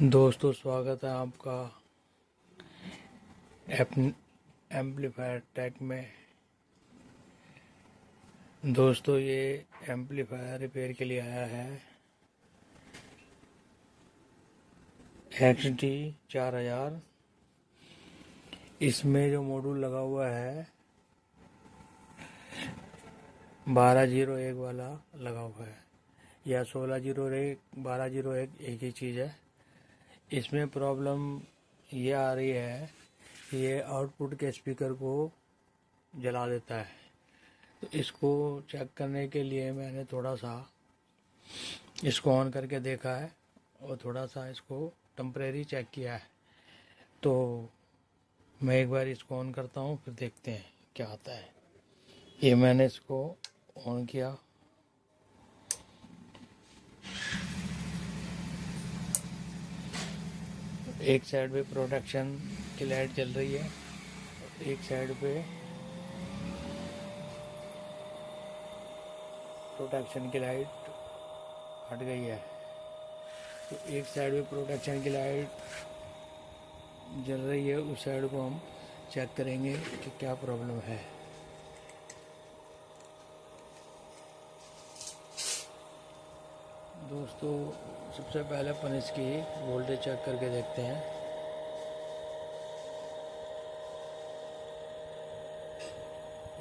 दोस्तों, स्वागत है आपका एम्पलीफायर टेक में। दोस्तों, ये एम्पलीफायर रिपेयर के लिए आया है XD 4000। इसमें जो मॉड्यूल लगा हुआ है 1201 वाला लगा हुआ है, या 1601 1201 एक ही चीज़ है। इसमें प्रॉब्लम ये आ रही है कि ये आउटपुट के स्पीकर को जला देता है। तो इसको चेक करने के लिए मैंने थोड़ा सा इसको ऑन करके देखा है और थोड़ा सा इसको टेम्परेरी चेक किया है। तो मैं एक बार इसको ऑन करता हूँ, फिर देखते हैं क्या आता है। ये मैंने इसको ऑन किया। एक साइड पे प्रोटेक्शन की लाइट जल रही है, एक साइड पे प्रोटेक्शन की लाइट हट गई है। तो एक साइड पे प्रोटेक्शन की लाइट जल रही है, उस साइड को हम चेक करेंगे कि क्या प्रॉब्लम है। दोस्तों, सबसे पहले अपन इसकी वोल्टेज चेक करके देखते हैं।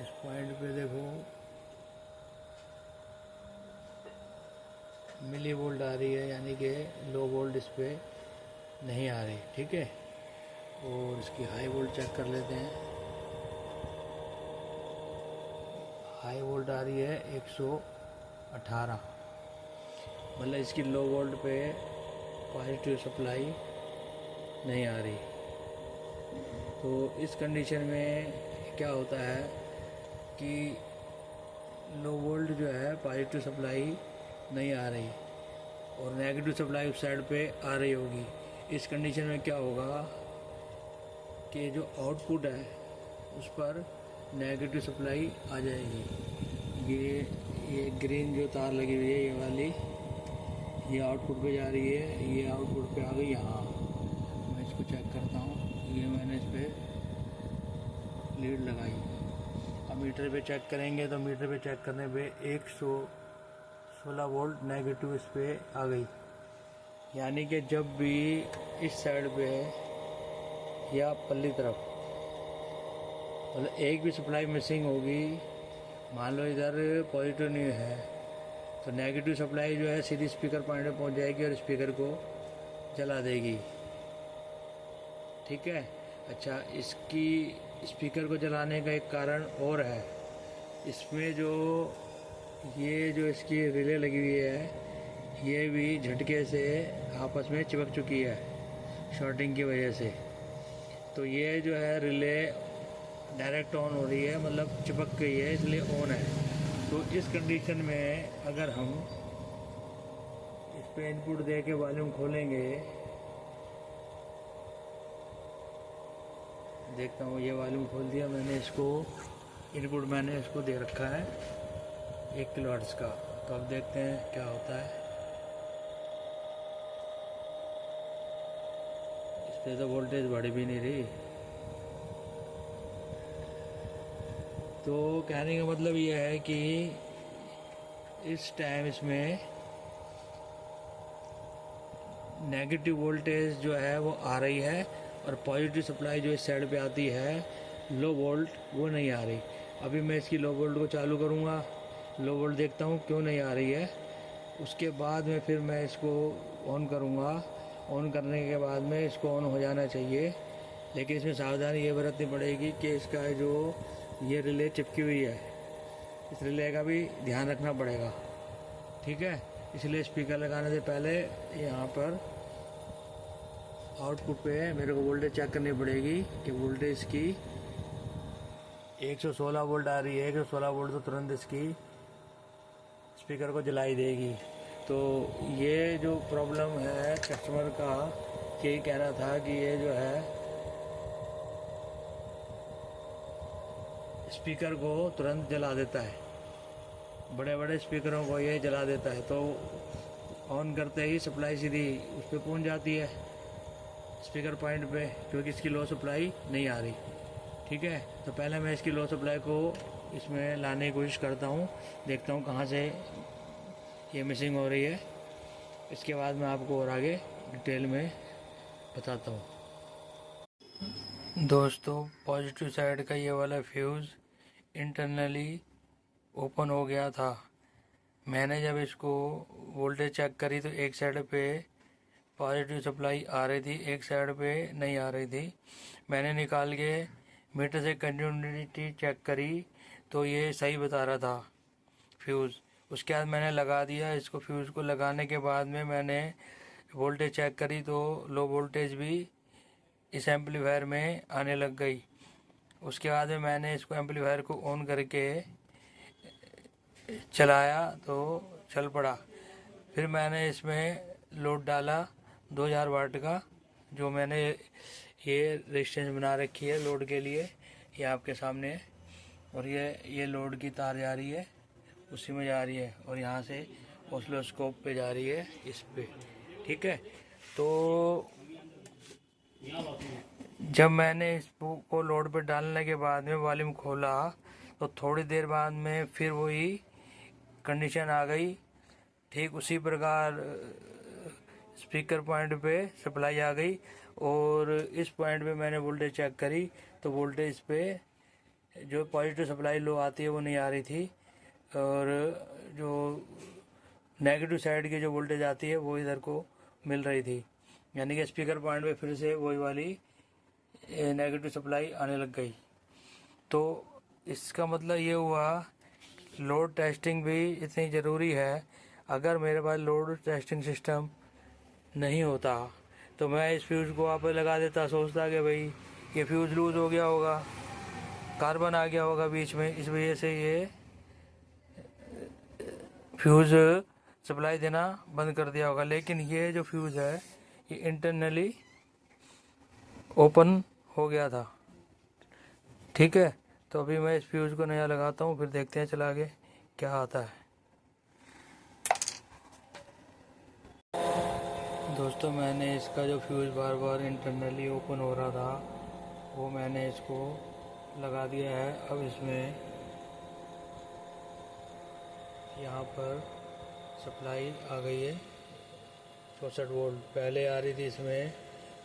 इस पॉइंट पे देखो मिली वोल्ट आ रही है, यानी कि लो वोल्ट इस पे नहीं आ रही। ठीक है, और इसकी हाई वोल्ट चेक कर लेते हैं। हाई वोल्ट आ रही है 118, मतलब इसकी लो वोल्ट पे पॉजिटिव सप्लाई नहीं आ रही। तो इस कंडीशन में क्या होता है कि लो वोल्ट जो है पॉजिटिव सप्लाई नहीं आ रही और नेगेटिव सप्लाई उस साइड पे आ रही होगी। इस कंडीशन में क्या होगा कि जो आउटपुट है उस पर नेगेटिव सप्लाई आ जाएगी। ये ग्रीन जो तार लगी हुई है, ये वाली, ये आउटपुट पे जा रही है, ये आउटपुट पे आ गई यहाँ। मैं इसको चेक करता हूँ। ये मैंने इस पर लीड लगाई। अब मीटर पे चेक करेंगे तो मीटर पे चेक करने पे 116 वोल्ट नेगेटिव इस पे आ गई। यानी कि जब भी इस साइड पे या पल्ली तरफ मतलब एक भी सप्लाई मिसिंग होगी, मान लो इधर पॉजिटिव नहीं है, तो नेगेटिव सप्लाई जो है सीधी स्पीकर पॉइंट पे पहुंच जाएगी और स्पीकर को जला देगी। ठीक है। अच्छा, इसकी स्पीकर को जलाने का एक कारण और है। इसमें जो इसकी रिले लगी हुई है, ये भी झटके से आपस में चिपक चुकी है शॉर्टिंग की वजह से। तो ये जो है रिले डायरेक्ट ऑन हो रही है, मतलब चिपक गई है, इसलिए ऑन है। तो इस कंडीशन में अगर हम इस पे इनपुट दे के वॉल्यूम खोलेंगे, देखता हूँ, ये वॉल्यूम खोल दिया मैंने। इसको इनपुट मैंने इसको दे रखा है 1 किलोहर्ट्ज़ का। तो अब देखते हैं क्या होता है। इस पर तो वोल्टेज बढ़ भी नहीं रही। तो कहने का मतलब ये है कि इस टाइम इसमें नेगेटिव वोल्टेज जो है वो आ रही है और पॉजिटिव सप्लाई जो इस साइड पे आती है लो वोल्ट, वो नहीं आ रही। अभी मैं इसकी लो वोल्ट को चालू करूँगा, लो वोल्ट देखता हूँ क्यों नहीं आ रही है। उसके बाद में फिर मैं इसको ऑन करूँगा। ऑन करने के बाद में इसको ऑन हो जाना चाहिए, लेकिन इसमें सावधानी ये बरतनी पड़ेगी कि इसका जो ये रिले चिपकी हुई है, इस रिले का भी ध्यान रखना पड़ेगा। ठीक है, इसलिए स्पीकर लगाने से पहले यहाँ पर आउटपुट पे मेरे को वोल्टेज चेक करनी पड़ेगी कि वोल्टेज की 116 वोल्ट आ रही है। 116 वोल्ट तो तुरंत इसकी स्पीकर को जलाई देगी। तो ये जो प्रॉब्लम है कस्टमर का, यही कहना था कि ये जो है स्पीकर को तुरंत जला देता है, बड़े बड़े स्पीकरों को ये जला देता है। तो ऑन करते ही सप्लाई सीधी उस पर पहुँच जाती है, स्पीकर पॉइंट पे, क्योंकि इसकी लो सप्लाई नहीं आ रही। ठीक है, तो पहले मैं इसकी लो सप्लाई को इसमें लाने की कोशिश करता हूँ, देखता हूँ कहाँ से ये मिसिंग हो रही है। इसके बाद मैं आपको और आगे डिटेल में बताता हूँ। दोस्तों, पॉजिटिव साइड का ये वाला फ्यूज़ इंटरनली ओपन हो गया था। मैंने जब इसको वोल्टेज चेक करी तो एक साइड पे पॉजिटिव सप्लाई आ रही थी, एक साइड पे नहीं आ रही थी। मैंने निकाल के मीटर से कंटिन्यूटी चेक करी तो ये सही बता रहा था फ्यूज़। उसके बाद मैंने लगा दिया इसको। फ्यूज़ को लगाने के बाद में मैंने वोल्टेज चेक करी तो लो वोल्टेज भी इस एम्पलीफायर में आने लग गई। उसके बाद में मैंने इसको एम्पलीफायर को ऑन करके चलाया तो चल पड़ा। फिर मैंने इसमें लोड डाला 2000 वाट का, जो मैंने ये रेजिस्टेंस बना रखी है लोड के लिए, ये आपके सामने है। और ये लोड की तार जा रही है, उसी में जा रही है, और यहाँ से ऑसिलोस्कोप पे जा रही है इस पे। ठीक है, तो जब मैंने इसको लोड पे डालने के बाद में वॉल्यूम खोला तो थोड़ी देर बाद में फिर वही कंडीशन आ गई। ठीक उसी प्रकार स्पीकर पॉइंट पे सप्लाई आ गई, और इस पॉइंट पे मैंने वोल्टेज चेक करी तो वोल्टेज पे जो पॉजिटिव सप्लाई लो आती है वो नहीं आ रही थी, और जो नेगेटिव साइड की जो वोल्टेज आती है वो इधर को मिल रही थी। यानी कि स्पीकर पॉइंट पे फिर से वही वाली नेगेटिव सप्लाई आने लग गई। तो इसका मतलब ये हुआ लोड टेस्टिंग भी इतनी ज़रूरी है। अगर मेरे पास लोड टेस्टिंग सिस्टम नहीं होता तो मैं इस फ्यूज़ को आप लगा देता, सोचता कि भाई ये फ्यूज़ लूज़ हो गया होगा, कार्बन आ गया होगा बीच में, इस वजह से ये फ्यूज़ सप्लाई देना बंद कर दिया होगा। लेकिन ये जो फ्यूज़ है ये इंटरनली ओपन हो गया था। ठीक है, तो अभी मैं इस फ्यूज़ को नया लगाता हूँ, फिर देखते हैं चला के क्या आता है। दोस्तों, मैंने इसका जो फ्यूज़ बार बार इंटरनली ओपन हो रहा था वो मैंने इसको लगा दिया है। अब इसमें यहाँ पर सप्लाई आ गई है 64 वोल्ट। पहले आ रही थी इसमें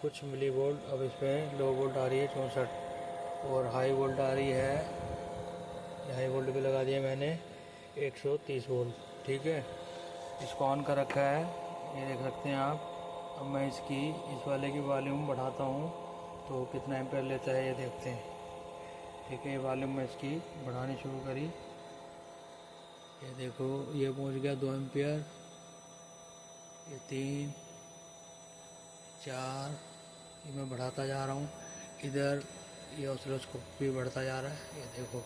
कुछ मिली वोल्ट, अब इसमें लो वोल्ट आ रही है 64, और हाई वोल्ट आ रही है, हाई वोल्ट पे लगा दिया मैंने 130 वोल्ट। ठीक है, इसको ऑन कर रखा है, ये देख सकते हैं आप। अब मैं इस वाले की वॉल्यूम बढ़ाता हूँ तो कितना एम्पेयर लेता है ये देखते हैं। ठीक है, ये वॉल्यूम मैं इसकी बढ़ानी शुरू करी, ये देखो ये पहुँच गया 2 एम्पेयर, ये 3, 4, ये मैं बढ़ाता जा रहा हूँ। इधर ये ऑसिलोस्कोप भी बढ़ता जा रहा है, ये देखो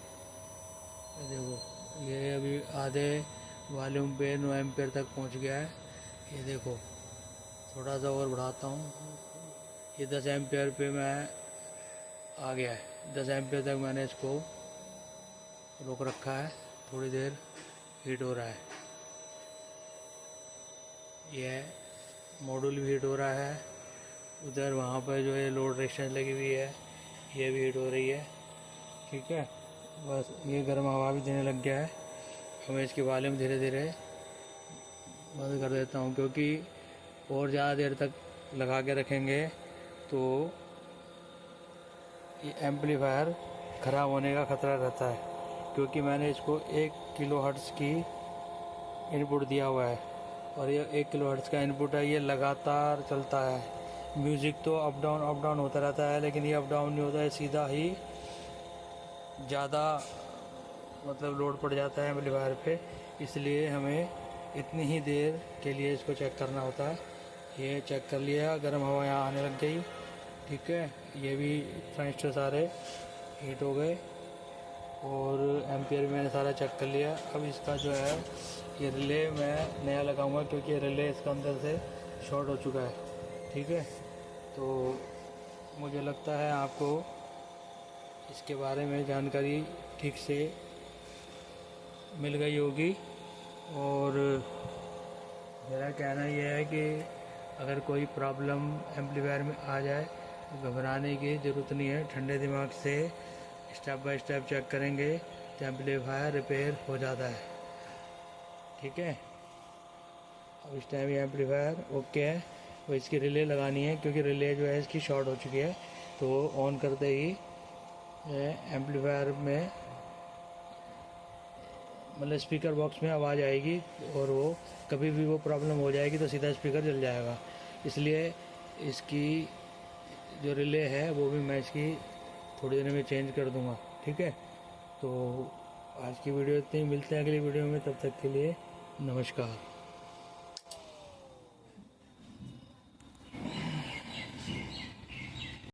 ये अभी आधे वॉल्यूम पे 9 एम्पेयर तक पहुँच गया है। ये देखो थोड़ा सा और बढ़ाता हूँ, ये 10 एम्पेयर पे मैं आ गया है। 10 एम्पेयर तक मैंने इसको रोक रखा है, थोड़ी देर हीट हो रहा है। यह मॉड्यूल भी हीट हो रहा है, उधर वहाँ पर जो है लोड रेजिस्टेंस लगी हुई है ये भी हीट हो रही है। ठीक है, बस ये गर्म हवा भी देने लग गया है। अब मैं इसकी वॉल्यूम धीरे धीरे बंद कर देता हूँ, क्योंकि और ज़्यादा देर तक लगा के रखेंगे तो ये एम्पलीफायर ख़राब होने का ख़तरा रहता है। क्योंकि मैंने इसको 1 किलो हर्ट्ज़ की इनपुट दिया हुआ है, और ये 1 किलो हर्ट्ज़ का इनपुट है, ये लगातार चलता है। म्यूज़िक तो अप डाउन होता रहता है, लेकिन ये अप डाउन नहीं होता है, सीधा ही ज़्यादा मतलब लोड पड़ जाता है एम्पलीफायर पे। इसलिए हमें इतनी ही देर के लिए इसको चेक करना होता है। ये चेक कर लिया, गर्म हवा यहाँ आने लग गई। ठीक है, ये भी ट्रांजिस्टर सारे हीट हो गए, और एम्पियर भी मैंने सारा चेक कर लिया। अब इसका जो है ये रिले मैं नया लगाऊंगा, क्योंकि ये रिले इसका अंदर से शॉर्ट हो चुका है। ठीक है, तो मुझे लगता है आपको इसके बारे में जानकारी ठीक से मिल गई होगी, और मेरा कहना यह है कि अगर कोई प्रॉब्लम एम्पलीफायर में आ जाए तो घबराने की ज़रूरत नहीं है। ठंडे दिमाग से स्टेप बाय स्टेप चेक करेंगे तो एम्पलीफायर रिपेयर हो जाता है। ठीक है, अब इस टाइम ये एम्पलीफायर ओके है। वो इसकी रिले लगानी है क्योंकि रिले जो है इसकी शॉर्ट हो चुकी है। तो ऑन करते ही एम्पलीफायर में मतलब स्पीकर बॉक्स में आवाज़ आएगी और वो कभी भी वो प्रॉब्लम हो जाएगी तो सीधा स्पीकर जल जाएगा। इसलिए इसकी जो रिले है वो भी मैं इसकी थोड़ी देर में चेंज कर दूंगा। ठीक है, तो आज की वीडियो इतनी, मिलते हैं अगली वीडियो में, तब तक के लिए नमस्कार।